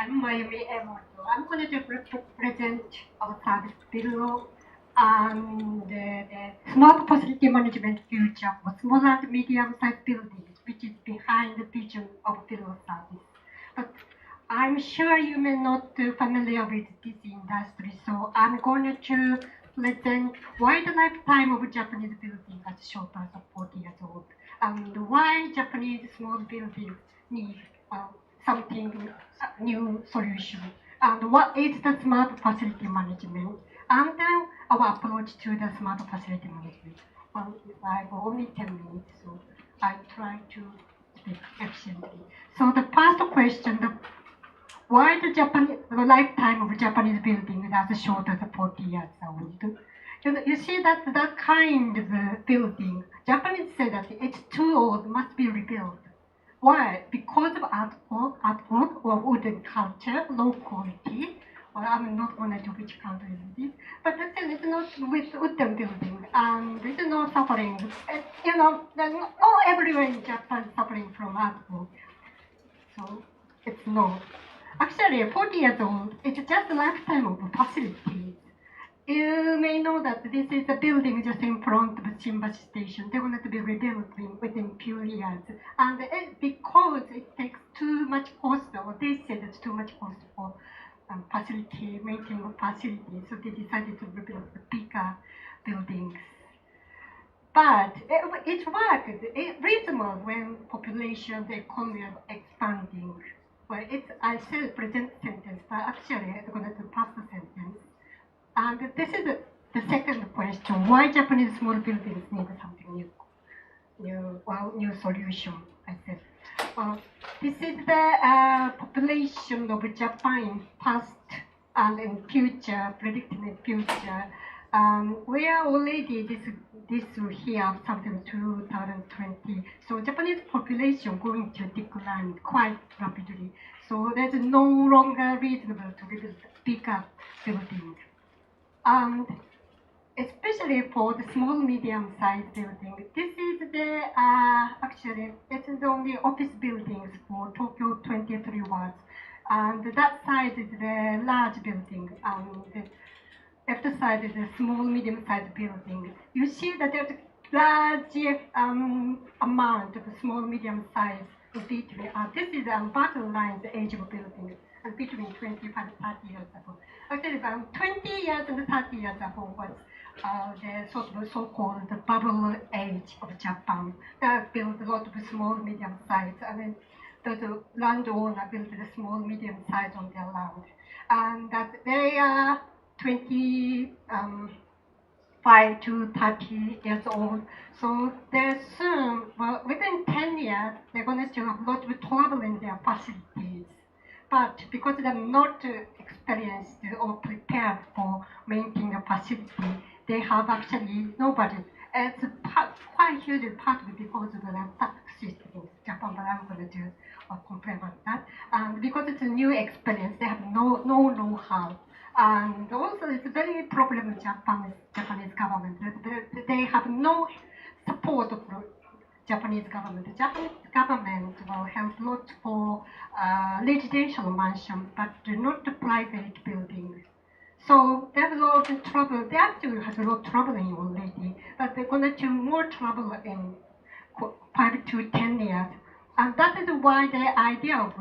I'm Mayumi Emoto. I'm going to present our service BUILO and the smart facility management future for small and medium-sized buildings, which is behind the vision of BUILO service. But I'm sure you may not be familiar with this industry, so I'm going to present why the lifetime of Japanese building is shorter than 40 years old, and why Japanese small buildings need something new solution, and what is the smart facility management, and then our approach to the smart facility management. I have only 10 minutes, so I try to speak efficiently. So the first question, why the lifetime of Japanese building is as short as 40 years old? You see that kind of building, Japanese say that it's too old, must be rebuilt. Why? Because of artwork or wooden culture, low quality. Well, I'm not going to do which country is this, but actually it's not with wooden building, and there's no suffering. Not everywhere in Japan suffering from artwork. So it's no. Actually, 40 years old, it's just a lifetime of facilities. You may know that this is a building just in front of Shimbashi Station. They want to be rebuilt within few years. And because it takes too much cost, or they said it's too much cost for facility, maintaining facilities, so they decided to rebuild the bigger buildings. But it worked. It's reasonable when population, the economy are expanding. Well, I said present sentence, but actually I'm going to past sentence. And this is the second question: why Japanese small buildings need something new solution? I said, this is the population of Japan in past and in future, predicting the future. We are already this here something 2020. So Japanese population going to decline quite rapidly. So there's no longer reasonable to build bigger buildings. And especially for the small, medium-sized building, this is the actually this is only office buildings for Tokyo 23 wards, and that side is the large building, and the left side is a small, medium-sized building. You see that there's a large amount of small, medium-sized between. This is a battle line, the age of building, and between 25 and 30 years ago. Actually, 20 years and 30 years ago was the so-called the bubble age of Japan. They built a lot of small, medium-sized, and then the landowner built the small, medium-sized on their land, and that they are 25 to 30 years old. So they're soon, well, within 10 years, they're going to have a lot of trouble in their facilities. But because they're not experienced or prepared for maintaining a facility, they have actually nobody. It's quite huge part of it because of the tax system in Japan, but I'm going to complain about that. And because it's a new experience, they have no know-how. And also, it's a very problem with Japanese government. They have no support from Japanese government. The Japanese government will help a lot for residential mansion, but not the private buildings. So they have a lot of trouble. They actually have a lot of trouble already, but they're going to have more trouble in 5 to 10 years. And that is why the idea of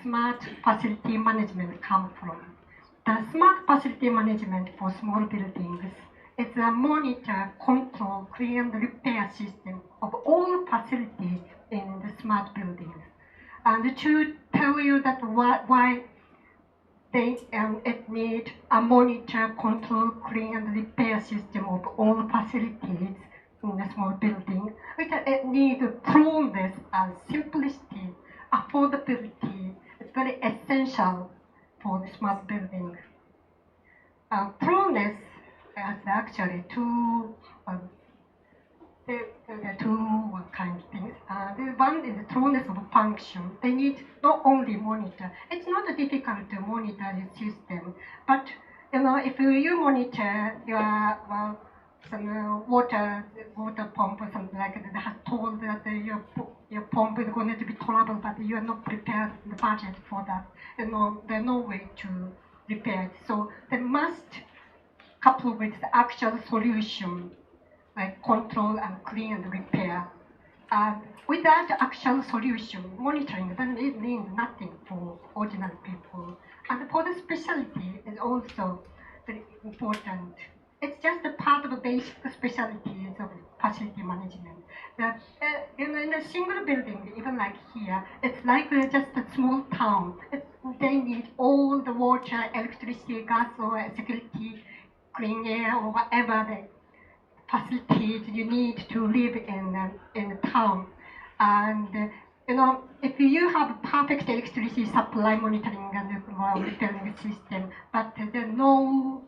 smart facility management comes from. The smart facility management for small buildings is a monitor, control, clean, and repair system of all facilities in the smart buildings. And to tell you that why it needs a monitor, control, clean, and repair system of all facilities in a small building, it needs proneness and simplicity, affordability. It's very essential for the smart building. Proneness has actually two kind of things. The one is the proneness of function. They need not only monitor. It's not difficult to monitor your system, but if you monitor your some water pump or something like that, has told that your your pump is going to be trouble, but you are not prepared the budget for that. There's no way to repair it. So they must couple with the actual solution, like control and clean and repair. Without actual solution, monitoring, then it means nothing for ordinary people. And for the specialty is also very important. It's just a part of the basic specialties of facility management. In a single building, even like here, it's like just a small town. They need all the water, electricity, gas, or security, clean air, or whatever the facilities you need to live in a town. And if you have perfect electricity supply monitoring and repairing system, but there's no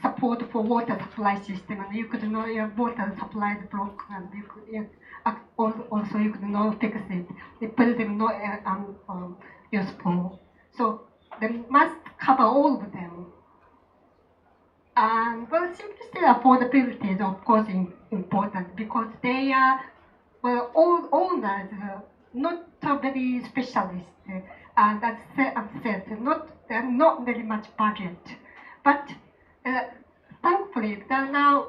support for water supply system, and you could know your water supply is broken, and also you could not fix it. The building not useful. So they must cover all of them. And simplicity and affordability is of course important because they are all owners, not very specialist, and as said, they're not very much budget. But thankfully, now,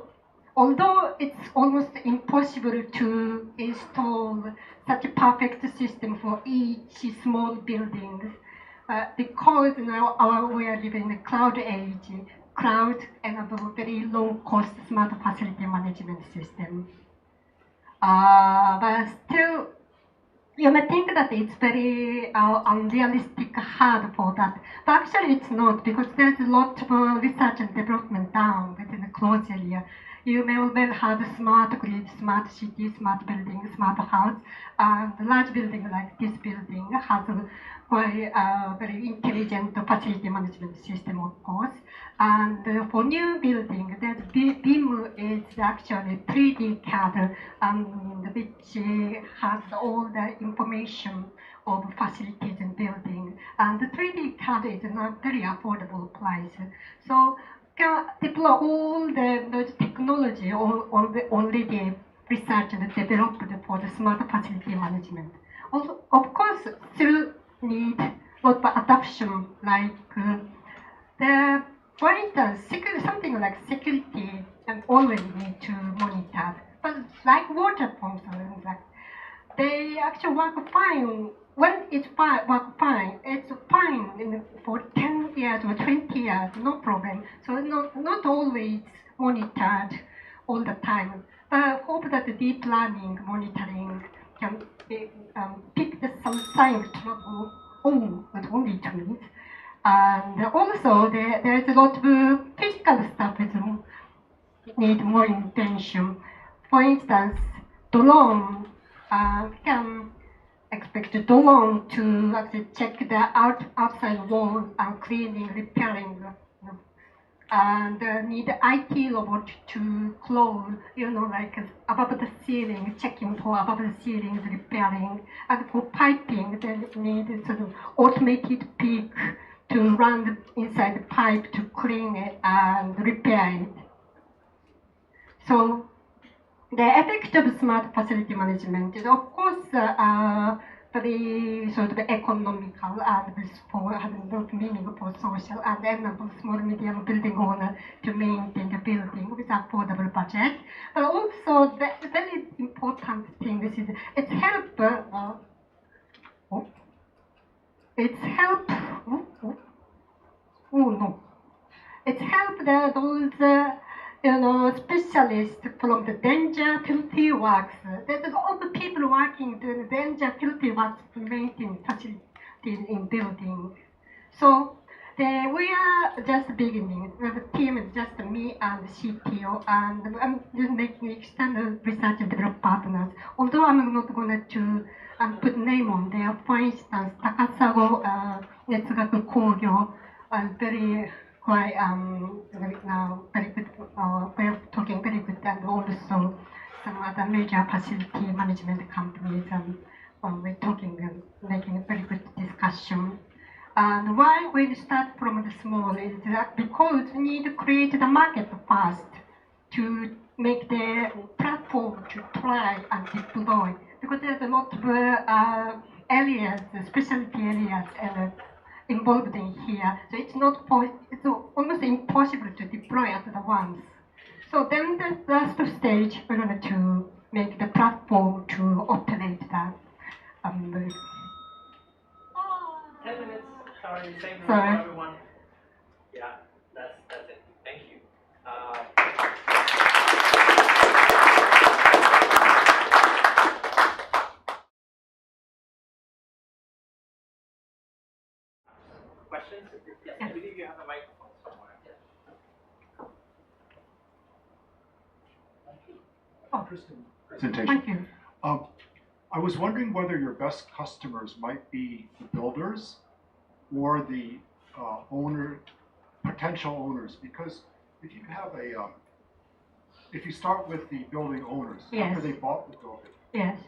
although it's almost impossible to install such a perfect system for each small building, because now we are living in a cloud age, cloud and a very low-cost smart facility management system. But still, you may think that it's very unrealistic, hard for that. But actually it's not, because there's a lot of research and development done within the closed area. You may well have smart grid, smart city, smart building, smart house. And a large building like this building has a very intelligent facility management system, of course. And for new building, that BIM is actually 3D CAD, which has all the information of facilities and building. And the 3D CAD is not very affordable price. So can deploy all those technology already researched and developed for the smart facility management. Also, of course, still need a lot of adoption, like for instance, something like security and always need to monitor. But like water pumps, they actually work fine. When it's work fine, it's fine for 10 years or 20 years, no problem. So not always monitored all the time. But I hope that the deep learning monitoring can pick some sign of trouble not only to me. And also, there's a lot of physical stuff that need more attention. For instance, drone can expect the drone to actually check the outside wall and cleaning, repairing, and need IT robot to close, like above the ceiling, checking for above the ceiling, repairing, and for piping, they need sort of automated peak to run inside the pipe to clean it and repair it. So the effect of smart facility management is, of course, very sort of economical and having both meaning for social and enable small medium building owner to maintain the building with affordable budget. But also the very important thing is it's help. It's help those specialists from the danger filthy works. There's all the people working doing danger filthy works to maintain facilities in buildings. So we are just beginning. The team is just me and the CTO, and I'm just making external research and development partners. Although I'm not going to put name on there. For instance, Takasago Netsugaku Kogyo, very quite now very good way of talking, very good, and also some other major facility management companies. We're talking and making a very good discussion. And why we start from the small is that because we need to create the market first to make the platform to try and deploy, because there's a lot of areas, specialty areas, involved in here. So it's it's almost impossible to deploy at the once. So then the last stage, we're going to make the platform to operate that. 10 minutes. Sorry, same for Sorry. everyone. Yeah, that's it. Thank you. Questions? Yes, I believe you have a microphone somewhere. Interesting presentation. Thank you. I was wondering whether your best customers might be the builders or the potential owners, because if you have if you start with the building owners, Yes. after they bought the building, Yes.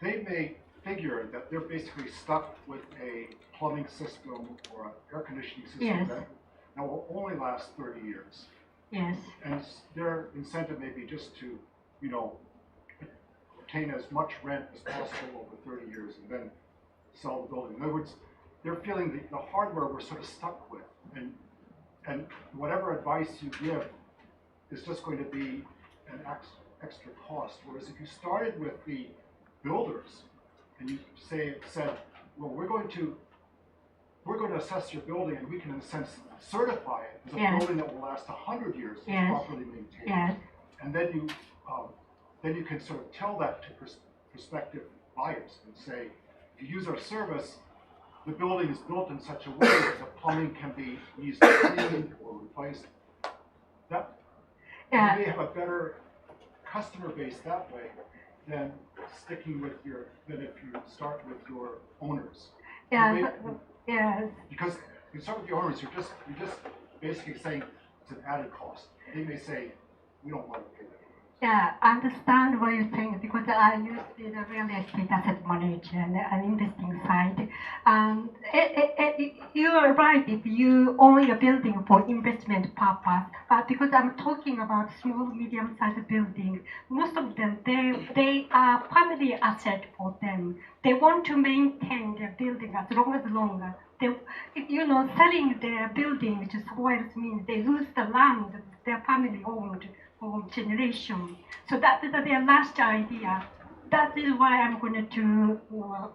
they may figure that they're basically stuck with a plumbing system or an air conditioning system Yes. that will only last 30 years. Yes. And their incentive may be just to, obtain as much rent as possible over 30 years and then sell the building. In other words, they're feeling the hardware we're sort of stuck with, and whatever advice you give is just going to be an extra cost. Whereas if you started with the builders and you said, well, we're going to assess your building and we can in a sense certify it as a Yes. building that will last 100 years if Yes. properly maintained. Yes. And then you can sort of tell that to prospective buyers and say, if you use our service, the building is built in such a way that the plumbing can be easily cleaned or replaced. That you may have a better customer base that way than sticking with than if you start with your owners. Yeah. Yes. Because if you start with your owners, you're just basically saying it's an added cost. They may say, we don't want to pay that. Yeah, I understand what you're saying, because I used to be the real estate asset manager and investing side. And you are right if you own a building for investment purpose. Because I'm talking about small, medium-sized buildings, most of them, they are family asset for them. They want to maintain their building as long as longer. Selling their building to someone else means they lose the land their family owned for generation. So that is their last idea. That is why I'm going to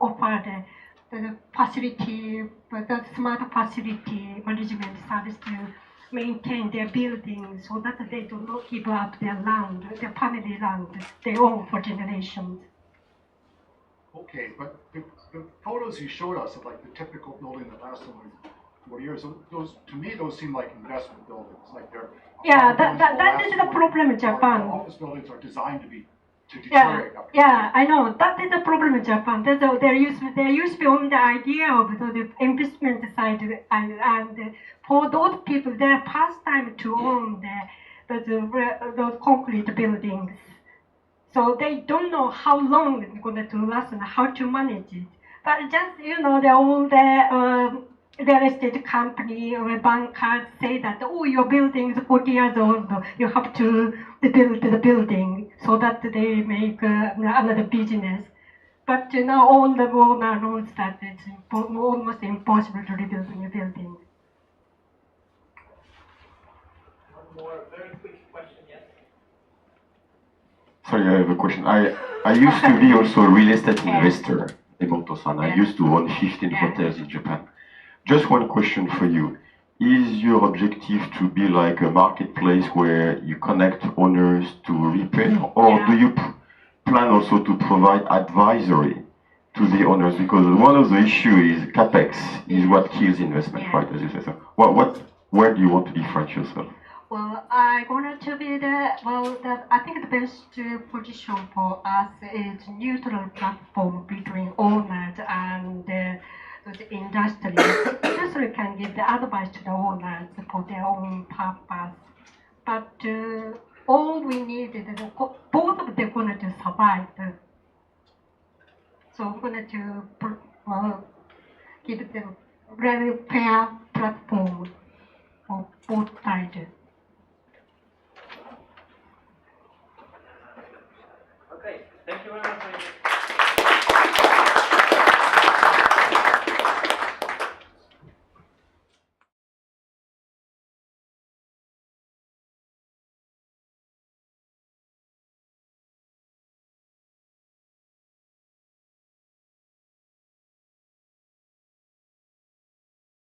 offer the facility, the smart facility management service to maintain their buildings so that they do not give up their land, their family land they own for generations. Okay, but the photos you showed us of like the typical building that lasts only 40 years, those seem like investment buildings, like they're. Yeah, that is the problem in Japan. Office buildings are designed to deteriorate. Yeah, I know. That is the problem in Japan. There used to be only the idea of the investment side, and for those people, their pastime to own those concrete buildings. So they don't know how long it's going to last and how to manage it. But just, they own the real estate company or bankers say that, oh, your building is 40 years old, you have to build the building so that they make another business. But now all the owner knows that it's almost impossible to rebuild a building. One more very quick question, yes? Sorry, I have a question. I used to be also a real estate investor, Emoto-san. I used to own 15 hotels in Japan. Just one question for you. Is your objective to be like a marketplace where you connect owners to repair, or do you plan also to provide advisory to the owners? Because one of the issues is capex is what kills investment, right? As you say. So, where do you want to differentiate yourself? Well, I wanted to be I think the best position for us is neutral platform between owners and the industry. Industry can give the advice to the owners for their own purpose. But all we need is both of them going to survive. So we're going to give them very fair platform for both sides. Thank you very much.